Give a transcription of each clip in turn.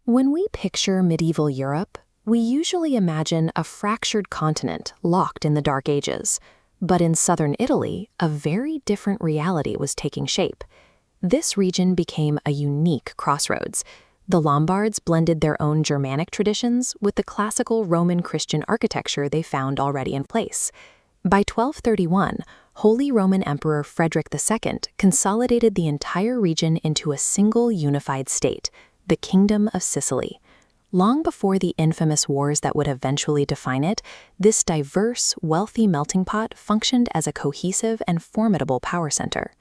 When we picture medieval Europe, we usually imagine a fractured continent locked in the Dark Ages. But in southern Italy, a very different reality was taking shape. This region became a unique crossroads. The Lombards blended their own Germanic traditions with the classical Roman Christian architecture they found already in place. By 1231, Holy Roman Emperor Frederick II consolidated the entire region into a single unified state, the Kingdom of Sicily. Long before the infamous wars that would eventually define it, this diverse, wealthy melting pot functioned as a cohesive and formidable power center.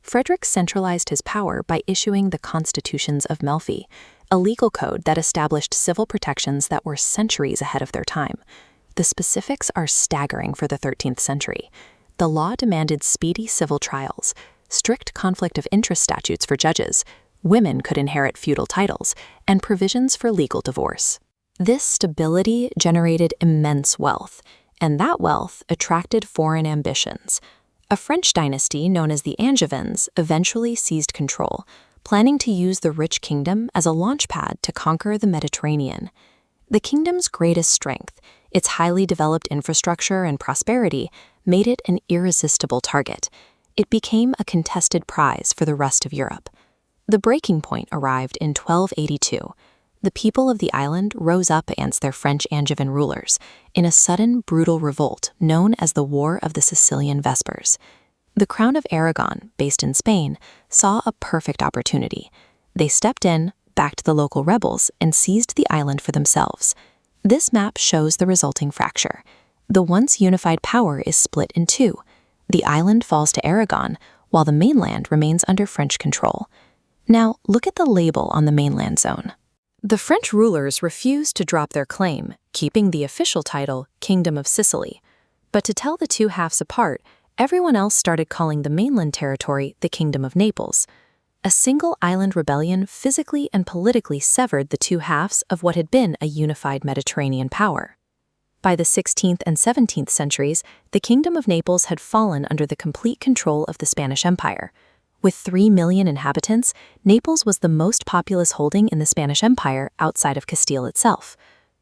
Frederick centralized his power by issuing the Constitutions of Melfi, a legal code that established civil protections that were centuries ahead of their time. The specifics are staggering for the 13th century. The law demanded speedy civil trials, strict conflict of interest statutes for judges, women could inherit feudal titles, and provisions for legal divorce. This stability generated immense wealth, and that wealth attracted foreign ambitions. A French dynasty known as the Angevins eventually seized control, planning to use the rich kingdom as a launchpad to conquer the Mediterranean. The kingdom's greatest strength, its highly developed infrastructure and prosperity, made it an irresistible target. It became a contested prize for the rest of Europe. The breaking point arrived in 1282. The people of the island rose up against their French Angevin rulers in a sudden, brutal revolt known as the War of the Sicilian Vespers. The Crown of Aragon, based in Spain, saw a perfect opportunity. They stepped in, backed the local rebels, and seized the island for themselves. This map shows the resulting fracture. The once unified power is split in two. The island falls to Aragon, while the mainland remains under French control. Now, look at the label on the mainland zone. The French rulers refused to drop their claim, keeping the official title Kingdom of Sicily. But to tell the two halves apart, everyone else started calling the mainland territory the Kingdom of Naples. A single island rebellion physically and politically severed the two halves of what had been a unified Mediterranean power. By the 16th and 17th centuries, the Kingdom of Naples had fallen under the complete control of the Spanish Empire. With 3 million inhabitants, Naples was the most populous holding in the Spanish Empire outside of Castile itself.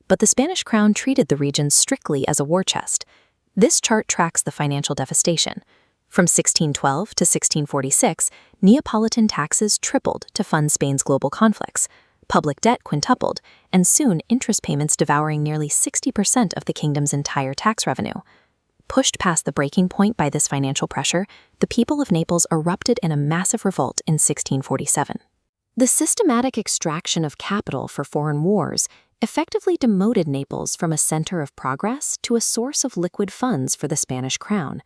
But the Spanish crown treated the region strictly as a war chest. This chart tracks the financial devastation. From 1612 to 1646, Neapolitan taxes tripled to fund Spain's global conflicts. Public debt quintupled, and soon interest payments devouring nearly 60% of the kingdom's entire tax revenue. Pushed past the breaking point by this financial pressure, the people of Naples erupted in a massive revolt in 1647. The systematic extraction of capital for foreign wars effectively demoted Naples from a center of progress to a source of liquid funds for the Spanish crown.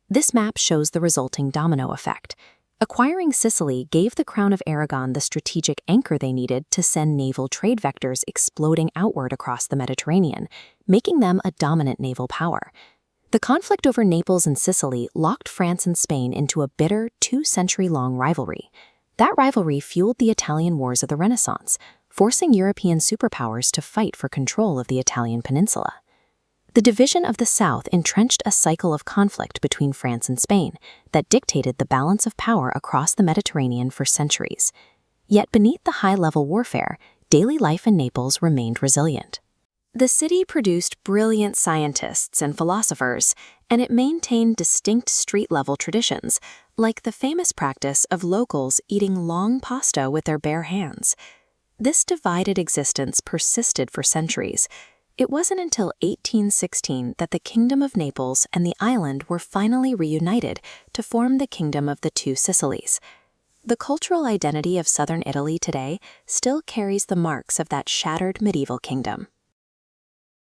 This map shows the resulting domino effect. Acquiring Sicily gave the Crown of Aragon the strategic anchor they needed to send naval trade vectors exploding outward across the Mediterranean, making them a dominant naval power. The conflict over Naples and Sicily locked France and Spain into a bitter, 2-century-long rivalry. That rivalry fueled the Italian wars of the Renaissance, forcing European superpowers to fight for control of the Italian peninsula. The division of the South entrenched a cycle of conflict between France and Spain that dictated the balance of power across the Mediterranean for centuries. Yet beneath the high-level warfare, daily life in Naples remained resilient. The city produced brilliant scientists and philosophers, and it maintained distinct street-level traditions, like the famous practice of locals eating long pasta with their bare hands. This divided existence persisted for centuries. It wasn't until 1816 that the Kingdom of Naples and the island were finally reunited to form the Kingdom of the Two Sicilies. The cultural identity of southern Italy today still carries the marks of that shattered medieval kingdom.